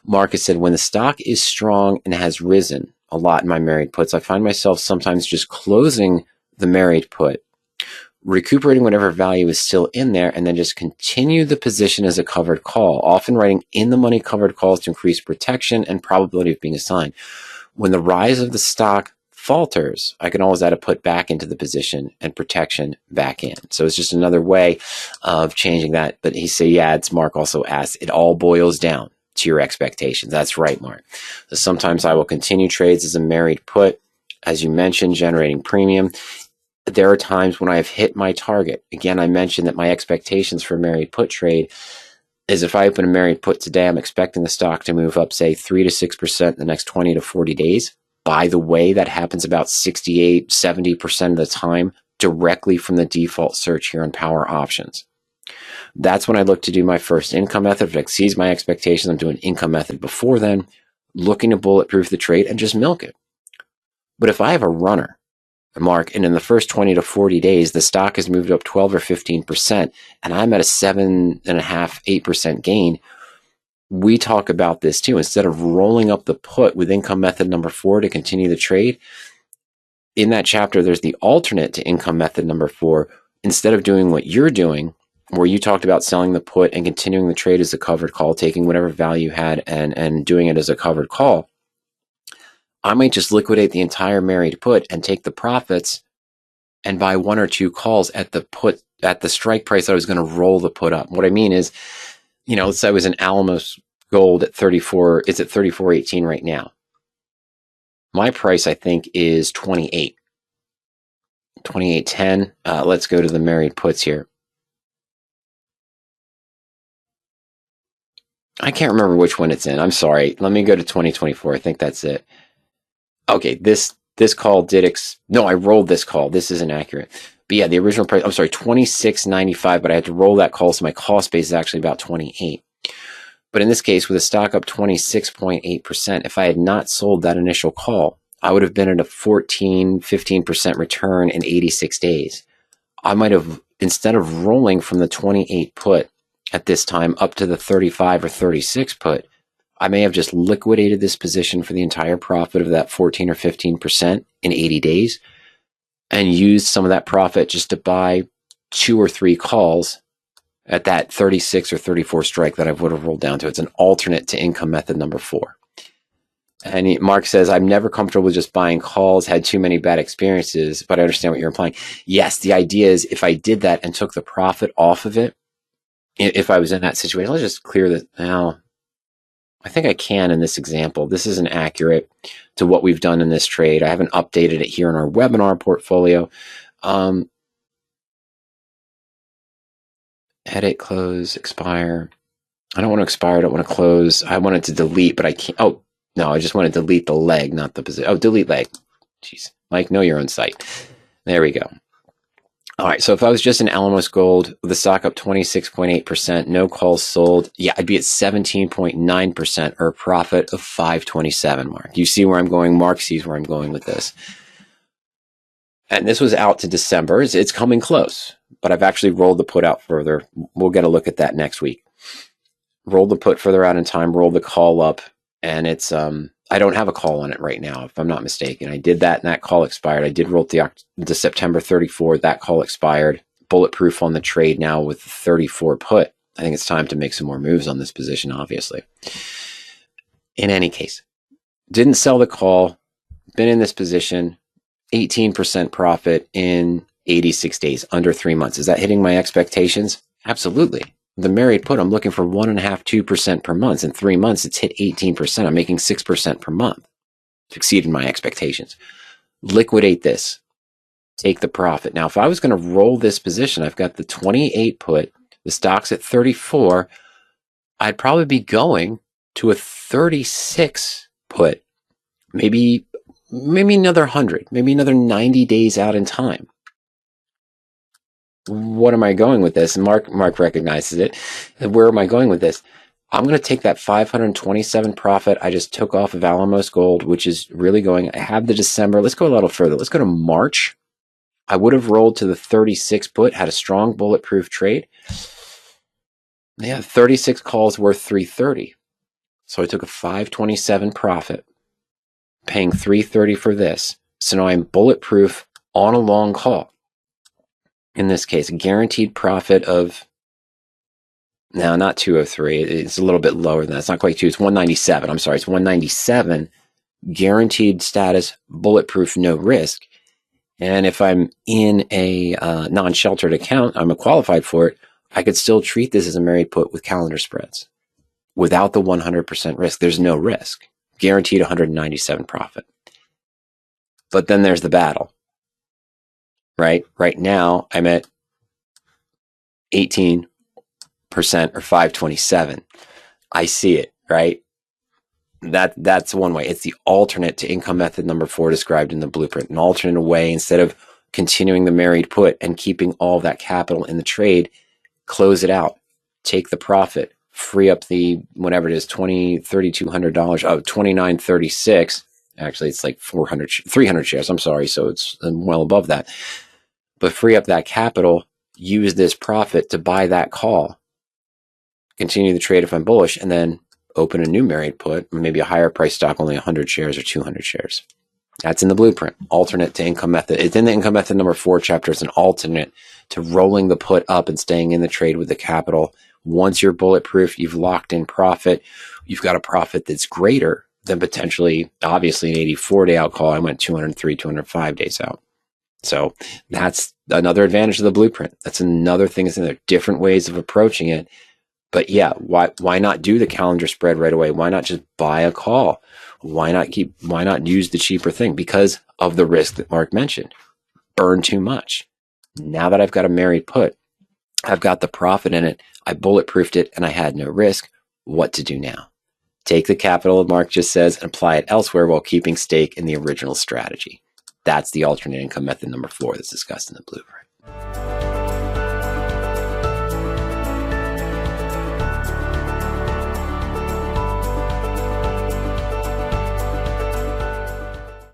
Marcus said, when the stock is strong and has risen a lot in my married puts, I find myself sometimes just closing the married put, recuperating whatever value is still in there, and then just continue the position as a covered call, often writing in the money covered calls to increase protection and probability of being assigned. When the rise of the stock falters, I can always add a put back into the position and protection back in. So it's just another way of changing that. But he said, yeah, it's Mark also asked, it all boils down to your expectations. That's right, Mark. So sometimes I will continue trades as a married put, as you mentioned, generating premium. There are times when I have hit my target. Again, I mentioned that my expectations for a married put trade is if I open a married put today, I'm expecting the stock to move up, say, 3 to 6% in the next 20 to 40 days. By the way, that happens about 68, 70% of the time directly from the default search here on Power Options. That's when I look to do my first income method. If it exceeds my expectations, I'm doing income method before then, looking to bulletproof the trade and just milk it. But if I have a runner, Mark, and in the first 20 to 40 days, the stock has moved up 12 or 15%, and I'm at a 7.5%, 8% gain, we talk about this too. Instead of rolling up the put with income method number 4 to continue the trade, in that chapter, there's the alternate to income method number 4. Instead of doing what you're doing, where you talked about selling the put and continuing the trade as a covered call, taking whatever value you had and doing it as a covered call, I might just liquidate the entire married put and take the profits and buy 1 or 2 calls at the put at the strike price I was going to roll the put up. What I mean is, let's say I was in Alamos Gold at 34. It's at 34.18 right now. My price, I think, is 28. 28.10. Let's go to the married puts here. I can't remember which one it's in. I'm sorry. Let me go to 2024. I think that's it. Okay, this call did no, I rolled this call. This isn't accurate. But yeah, the original price, I'm sorry, 26.95, but I had to roll that call, so my cost base is actually about 28. But in this case, with a stock up 26.8%, if I had not sold that initial call, I would have been at a 14, 15% return in 86 days. I might have, instead of rolling from the 28 put at this time up to the 35 or 36 put, I may have just liquidated this position for the entire profit of that 14 or 15% in 80 days and used some of that profit just to buy 2 or 3 calls at that 36 or 34 strike that I would have rolled down to. It's an alternate to income method number 4. And Mark says, I'm never comfortable with just buying calls, had too many bad experiences, but I understand what you're implying. Yes, the idea is if I did that and took the profit off of it, if I was in that situation, let's just clear that now. I think I can in this example. This isn't accurate to what we've done in this trade. I haven't updated it here in our webinar portfolio. Edit, close, expire. I don't want to expire. I don't want to close. I wanted to delete, but I can't. Oh, no, I just want to delete the leg, not the position. Oh, delete leg. Jeez. Mike, know your own site. There we go. All right, so if I was just in Alamos Gold with the stock up 26.8%, no calls sold, yeah, I'd be at 17.9% or a profit of 527, Mark. You see where I'm going? Mark sees where I'm going with this. And this was out to December. It's coming close, but I've actually rolled the put out further. We'll get a look at that next week. Roll the put further out in time, roll the call up, and it's I don't have a call on it right now, if I'm not mistaken. I did that, and that call expired. I did roll the September 34. That call expired. Bulletproof on the trade now with the 34 put. I think it's time to make some more moves on this position, obviously. In any case, didn't sell the call. Been in this position. 18% profit in 86 days, under 3 months. Is that hitting my expectations? Absolutely. The married put, I'm looking for 1.5%, 2% per month. In 3 months, it's hit 18%. I'm making 6% per month. It's exceeded my expectations. Liquidate this. Take the profit. Now, if I was going to roll this position, I've got the 28 put, the stock's at 34. I'd probably be going to a 36 put, maybe another 100, maybe another 90 days out in time. What am I going with this? And Mark recognizes it. Where am I going with this? I'm going to take that 527 profit I just took off of Alamos Gold, which is really going. I have the December. Let's go a little further. Let's go to March. I would have rolled to the 36 put, had a strong bulletproof trade. Yeah, 36 calls worth 330. So I took a 527 profit, paying 330 for this. So now I'm bulletproof on a long call. In this case, a guaranteed profit of, no, not 203. It's a little bit lower than that. It's not quite 2. It's 197. I'm sorry. It's 197. Guaranteed status, bulletproof, no risk. And if I'm in a non-sheltered account, I'm qualified for it, I could still treat this as a married put with calendar spreads without the 100% risk. There's no risk. Guaranteed 197 profit. But then there's the battle, right? Right now, I'm at 18% or 527. I see it, right? That's one way. It's the alternate to income method number 4 described in the blueprint. An alternate way, instead of continuing the married put and keeping all that capital in the trade, close it out, take the profit, free up the whatever it is, $3,200, $29.36. Actually, it's like 300 shares. I'm sorry, so it's well above that. But free up that capital, use this profit to buy that call, continue the trade if I'm bullish, and then open a new married put, maybe a higher price stock, only 100 shares or 200 shares. That's in the blueprint. Alternate to income method. It's in the income method number 4 chapter. It's an alternate to rolling the put up and staying in the trade with the capital. Once you're bulletproof, you've locked in profit. You've got a profit that's greater than potentially, obviously, an 84-day out call. I went 203, 205 days out. So that's another advantage of the blueprint. That's another thing. There are different ways of approaching it. But yeah, why not do the calendar spread right away? Why not just buy a call? Why not use the cheaper thing? Because of the risk that Mark mentioned. Burn too much. Now that I've got a married put, I've got the profit in it, I bulletproofed it, and I had no risk. What to do now? Take the capital, Mark just says, and apply it elsewhere while keeping stake in the original strategy. That's the alternate income method number 4 that's discussed in the blueprint.